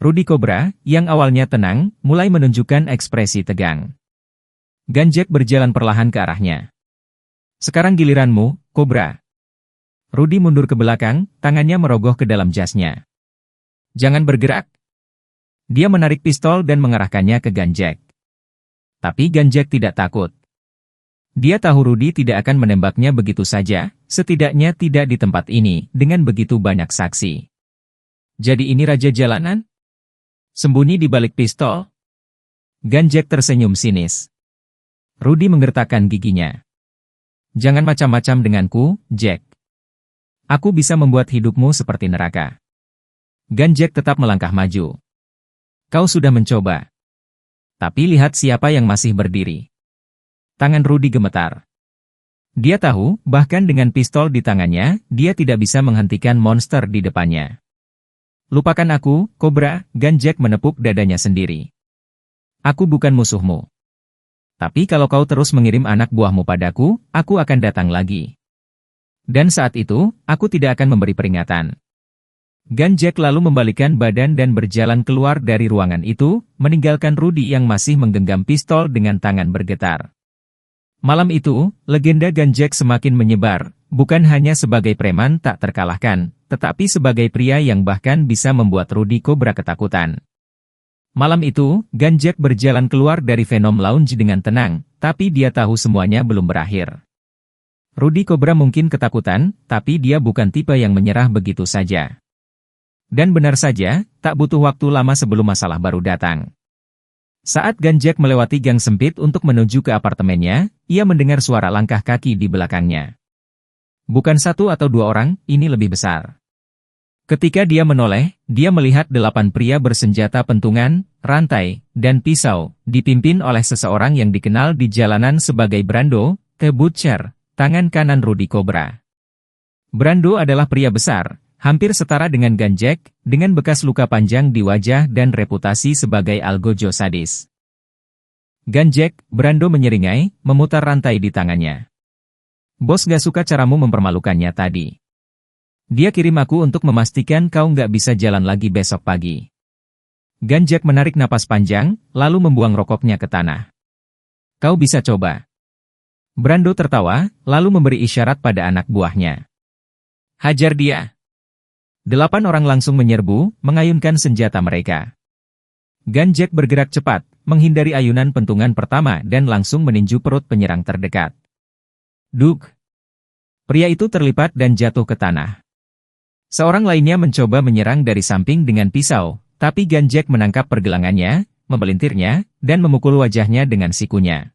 Rudy Cobra, yang awalnya tenang, mulai menunjukkan ekspresi tegang. Ganjek berjalan perlahan ke arahnya. Sekarang giliranmu, Cobra. Rudy mundur ke belakang, tangannya merogoh ke dalam jasnya. Jangan bergerak. Dia menarik pistol dan mengarahkannya ke Ganjek. Tapi Ganjek tidak takut. Dia tahu Rudy tidak akan menembaknya begitu saja, setidaknya tidak di tempat ini, dengan begitu banyak saksi. Jadi ini raja jalanan? Sembunyi di balik pistol? Ganjek tersenyum sinis. Rudy menggertakkan giginya. Jangan macam-macam denganku, Jack. Aku bisa membuat hidupmu seperti neraka. Ganjek tetap melangkah maju. Kau sudah mencoba. Tapi lihat siapa yang masih berdiri. Tangan Rudy gemetar. Dia tahu, bahkan dengan pistol di tangannya, dia tidak bisa menghentikan monster di depannya. Lupakan aku, Cobra, Ganjek menepuk dadanya sendiri. Aku bukan musuhmu. Tapi kalau kau terus mengirim anak buahmu padaku, aku akan datang lagi. Dan saat itu, aku tidak akan memberi peringatan. Ganjek lalu membalikkan badan dan berjalan keluar dari ruangan itu, meninggalkan Rudy yang masih menggenggam pistol dengan tangan bergetar. Malam itu, legenda Ganjek semakin menyebar, bukan hanya sebagai preman tak terkalahkan, tetapi sebagai pria yang bahkan bisa membuat Rudy Cobra ketakutan. Malam itu, Ganjek berjalan keluar dari Venom Lounge dengan tenang, tapi dia tahu semuanya belum berakhir. Rudy Cobra mungkin ketakutan, tapi dia bukan tipe yang menyerah begitu saja. Dan benar saja, tak butuh waktu lama sebelum masalah baru datang. Saat Ganjek melewati gang sempit untuk menuju ke apartemennya, ia mendengar suara langkah kaki di belakangnya. Bukan satu atau dua orang, ini lebih besar. Ketika dia menoleh, dia melihat 8 pria bersenjata pentungan, rantai, dan pisau, dipimpin oleh seseorang yang dikenal di jalanan sebagai Brando, The Butcher, tangan kanan Rudy Cobra. Brando adalah pria besar, hampir setara dengan Ganjek, dengan bekas luka panjang di wajah dan reputasi sebagai algojo sadis. Ganjek, Brando menyeringai, memutar rantai di tangannya. Bos gak suka caramu mempermalukannya tadi. Dia kirim aku untuk memastikan kau nggak bisa jalan lagi besok pagi. Ganjek menarik napas panjang, lalu membuang rokoknya ke tanah. Kau bisa coba. Brando tertawa, lalu memberi isyarat pada anak buahnya. Hajar dia. 8 orang langsung menyerbu, mengayunkan senjata mereka. Ganjek bergerak cepat, menghindari ayunan pentungan pertama dan langsung meninju perut penyerang terdekat. Duk! Pria itu terlipat dan jatuh ke tanah. Seorang lainnya mencoba menyerang dari samping dengan pisau, tapi Ganjek menangkap pergelangannya, memelintirnya, dan memukul wajahnya dengan sikunya.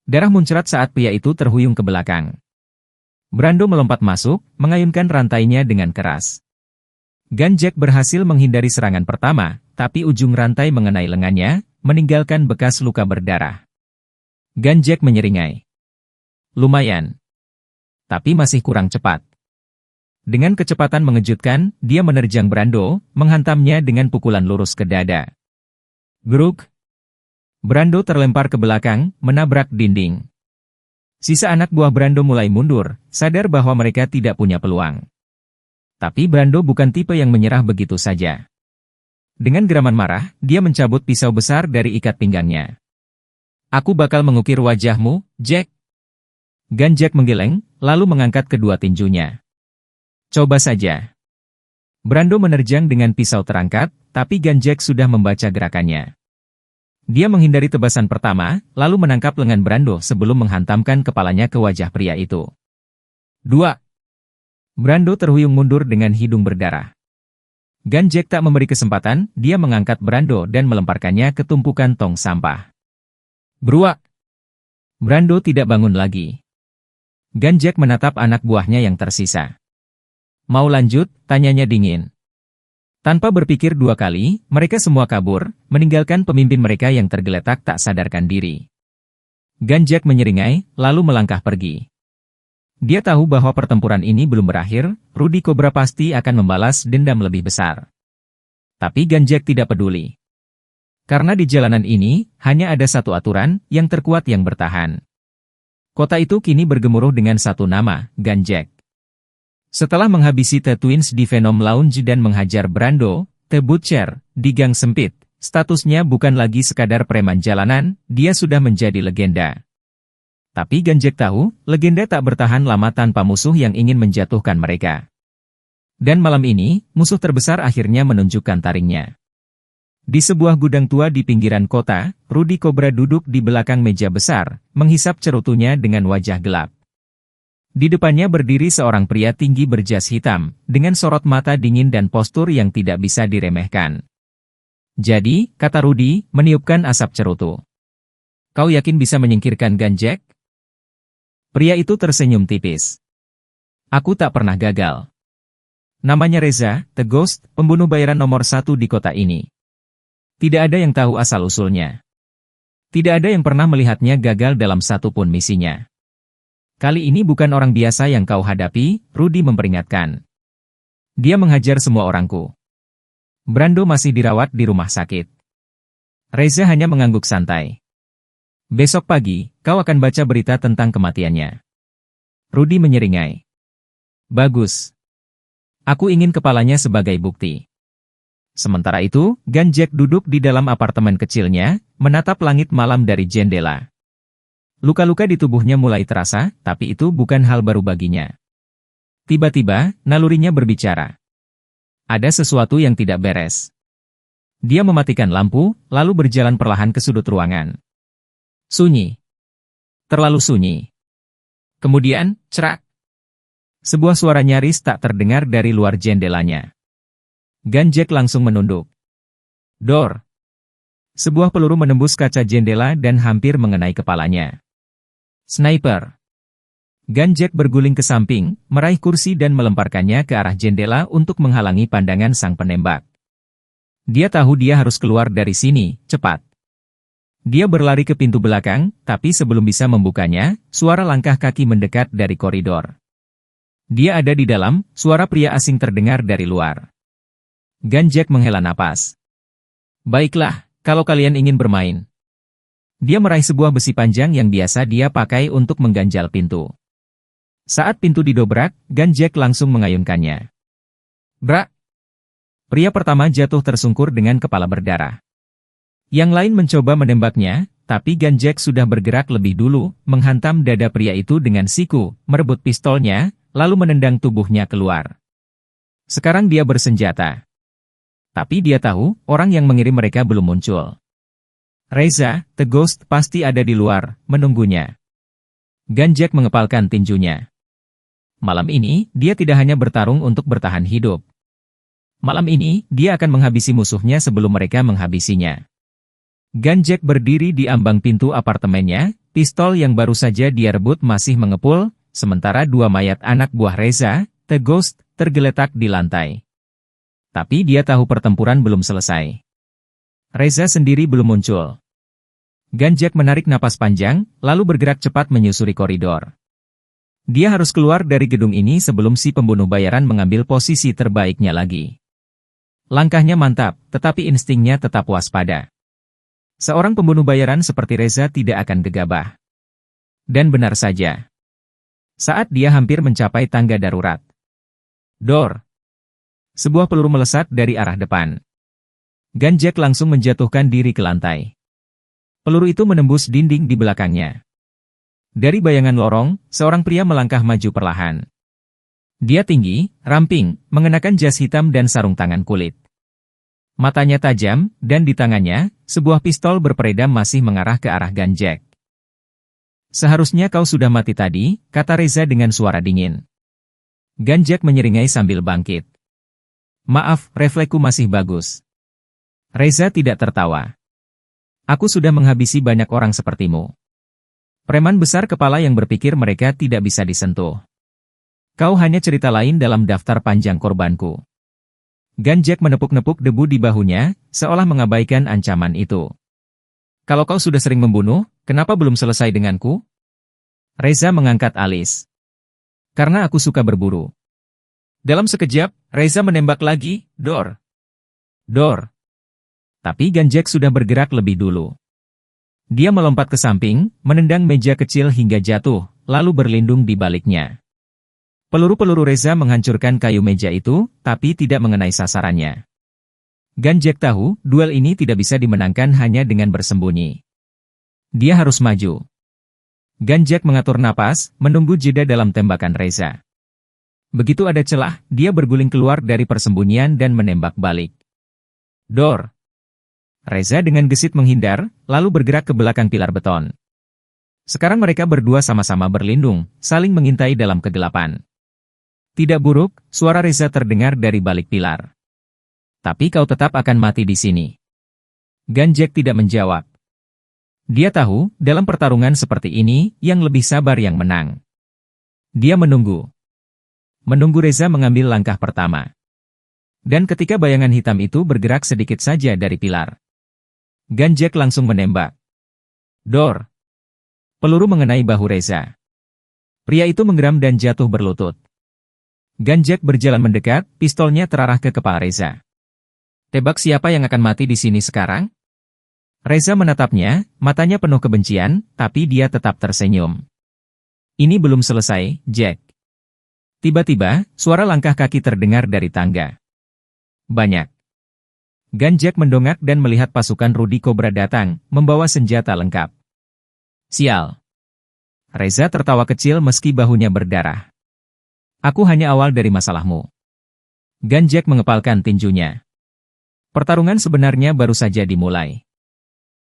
Darah muncrat saat pria itu terhuyung ke belakang. Brando melompat masuk, mengayunkan rantainya dengan keras. Ganjek berhasil menghindari serangan pertama, tapi ujung rantai mengenai lengannya, meninggalkan bekas luka berdarah. Ganjek menyeringai. Lumayan. Tapi masih kurang cepat. Dengan kecepatan mengejutkan, dia menerjang Brando, menghantamnya dengan pukulan lurus ke dada. Gruk! Brando terlempar ke belakang, menabrak dinding. Sisa anak buah Brando mulai mundur, sadar bahwa mereka tidak punya peluang. Tapi Brando bukan tipe yang menyerah begitu saja. Dengan geraman marah, dia mencabut pisau besar dari ikat pinggangnya. Aku bakal mengukir wajahmu, Jack. Ganjek menggeleng, lalu mengangkat kedua tinjunya. Coba saja. Brando menerjang dengan pisau terangkat, tapi Ganjek sudah membaca gerakannya. Dia menghindari tebasan pertama, lalu menangkap lengan Brando sebelum menghantamkan kepalanya ke wajah pria itu. 2. Brando terhuyung mundur dengan hidung berdarah. Ganjek tak memberi kesempatan, dia mengangkat Brando dan melemparkannya ke tumpukan tong sampah. Beruak! Brando tidak bangun lagi. Ganjek menatap anak buahnya yang tersisa. Mau lanjut? Tanyanya dingin. Tanpa berpikir 2 kali, mereka semua kabur, meninggalkan pemimpin mereka yang tergeletak tak sadarkan diri. Ganjek menyeringai, lalu melangkah pergi. Dia tahu bahwa pertempuran ini belum berakhir, Rudy Cobra pasti akan membalas dendam lebih besar. Tapi Ganjek tidak peduli. Karena di jalanan ini, hanya ada satu aturan, yang terkuat yang bertahan. Kota itu kini bergemuruh dengan satu nama, Ganjek. Setelah menghabisi The Twins di Venom Lounge dan menghajar Brando, The Butcher, di gang sempit. Statusnya bukan lagi sekadar preman jalanan, dia sudah menjadi legenda. Tapi Ganjek tahu, legenda tak bertahan lama tanpa musuh yang ingin menjatuhkan mereka. Dan malam ini, musuh terbesar akhirnya menunjukkan taringnya. Di sebuah gudang tua di pinggiran kota, Rudy Cobra duduk di belakang meja besar, menghisap cerutunya dengan wajah gelap. Di depannya berdiri seorang pria tinggi berjas hitam, dengan sorot mata dingin dan postur yang tidak bisa diremehkan. Jadi, kata Rudy, meniupkan asap cerutu. Kau yakin bisa menyingkirkan Ganjek? Pria itu tersenyum tipis. Aku tak pernah gagal. Namanya Reza, The Ghost, pembunuh bayaran nomor 1 di kota ini. Tidak ada yang tahu asal-usulnya. Tidak ada yang pernah melihatnya gagal dalam satu pun misinya. Kali ini bukan orang biasa yang kau hadapi, Rudy memperingatkan. Dia menghajar semua orangku. Brando masih dirawat di rumah sakit. Reza hanya mengangguk santai. Besok pagi, kau akan baca berita tentang kematiannya. Rudy menyeringai. Bagus. Aku ingin kepalanya sebagai bukti. Sementara itu, Ganjek duduk di dalam apartemen kecilnya, menatap langit malam dari jendela. Luka-luka di tubuhnya mulai terasa, tapi itu bukan hal baru baginya. Tiba-tiba, nalurinya berbicara. Ada sesuatu yang tidak beres. Dia mematikan lampu, lalu berjalan perlahan ke sudut ruangan. Sunyi. Terlalu sunyi. Kemudian, cerak. Sebuah suara nyaris tak terdengar dari luar jendelanya. Ganjek langsung menunduk. Dor. Sebuah peluru menembus kaca jendela dan hampir mengenai kepalanya. Sniper. Ganjek berguling ke samping, meraih kursi dan melemparkannya ke arah jendela untuk menghalangi pandangan sang penembak. Dia tahu dia harus keluar dari sini, cepat. Dia berlari ke pintu belakang, tapi sebelum bisa membukanya, suara langkah kaki mendekat dari koridor. Dia ada di dalam, suara pria asing terdengar dari luar. Ganjek menghela napas. Baiklah, kalau kalian ingin bermain. Dia meraih sebuah besi panjang yang biasa dia pakai untuk mengganjal pintu. Saat pintu didobrak, Ganjek langsung mengayunkannya. Brak! Pria pertama jatuh tersungkur dengan kepala berdarah. Yang lain mencoba menembaknya, tapi Ganjek sudah bergerak lebih dulu, menghantam dada pria itu dengan siku, merebut pistolnya, lalu menendang tubuhnya keluar. Sekarang dia bersenjata. Tapi dia tahu, orang yang mengirim mereka belum muncul. Reza, The Ghost pasti ada di luar, menunggunya. Ganjek mengepalkan tinjunya. Malam ini, dia tidak hanya bertarung untuk bertahan hidup. Malam ini, dia akan menghabisi musuhnya sebelum mereka menghabisinya. Ganjek berdiri di ambang pintu apartemennya, pistol yang baru saja dia rebut masih mengepul, sementara dua mayat anak buah Reza, The Ghost, tergeletak di lantai. Tapi dia tahu pertempuran belum selesai. Reza sendiri belum muncul. Ganjek menarik napas panjang, lalu bergerak cepat menyusuri koridor. Dia harus keluar dari gedung ini sebelum si pembunuh bayaran mengambil posisi terbaiknya lagi. Langkahnya mantap, tetapi instingnya tetap waspada. Seorang pembunuh bayaran seperti Reza tidak akan gegabah. Dan benar saja. Saat dia hampir mencapai tangga darurat. Dor. Sebuah peluru melesat dari arah depan. Ganjek langsung menjatuhkan diri ke lantai. Peluru itu menembus dinding di belakangnya. Dari bayangan lorong, seorang pria melangkah maju perlahan. Dia tinggi, ramping, mengenakan jas hitam dan sarung tangan kulit. Matanya tajam, dan di tangannya, sebuah pistol berperedam masih mengarah ke arah Ganjek. Seharusnya kau sudah mati tadi, kata Reza dengan suara dingin. Ganjek menyeringai sambil bangkit. Maaf, refleksku masih bagus. Reza tidak tertawa. Aku sudah menghabisi banyak orang sepertimu. Preman besar kepala yang berpikir mereka tidak bisa disentuh. Kau hanya cerita lain dalam daftar panjang korbanku. Ganjek menepuk-nepuk debu di bahunya, seolah mengabaikan ancaman itu. Kalau kau sudah sering membunuh, kenapa belum selesai denganku? Reza mengangkat alis. Karena aku suka berburu. Dalam sekejap, Reza menembak lagi, dor. Dor. Tapi Ganjek sudah bergerak lebih dulu. Dia melompat ke samping, menendang meja kecil hingga jatuh, lalu berlindung di baliknya. Peluru-peluru Reza menghancurkan kayu meja itu, tapi tidak mengenai sasarannya. Ganjek tahu, duel ini tidak bisa dimenangkan hanya dengan bersembunyi. Dia harus maju. Ganjek mengatur napas, menunggu jeda dalam tembakan Reza. Begitu ada celah, dia berguling keluar dari persembunyian dan menembak balik. Dor! Reza dengan gesit menghindar, lalu bergerak ke belakang pilar beton. Sekarang mereka berdua sama-sama berlindung, saling mengintai dalam kegelapan. Tidak buruk, suara Reza terdengar dari balik pilar. Tapi kau tetap akan mati di sini. Ganjek tidak menjawab. Dia tahu, dalam pertarungan seperti ini, yang lebih sabar yang menang. Dia menunggu. Menunggu Reza mengambil langkah pertama. Dan ketika bayangan hitam itu bergerak sedikit saja dari pilar, Ganjek langsung menembak. Dor! Peluru mengenai bahu Reza. Pria itu menggeram dan jatuh berlutut. Ganjek berjalan mendekat, pistolnya terarah ke kepala Reza. Tebak siapa yang akan mati di sini sekarang? Reza menatapnya, matanya penuh kebencian, tapi dia tetap tersenyum. Ini belum selesai, Jack. Tiba-tiba, suara langkah kaki terdengar dari tangga. Banyak. Ganjek mendongak dan melihat pasukan Rudi Cobra datang, membawa senjata lengkap. Sial. Reza tertawa kecil meski bahunya berdarah. Aku hanya awal dari masalahmu. Ganjek mengepalkan tinjunya. Pertarungan sebenarnya baru saja dimulai.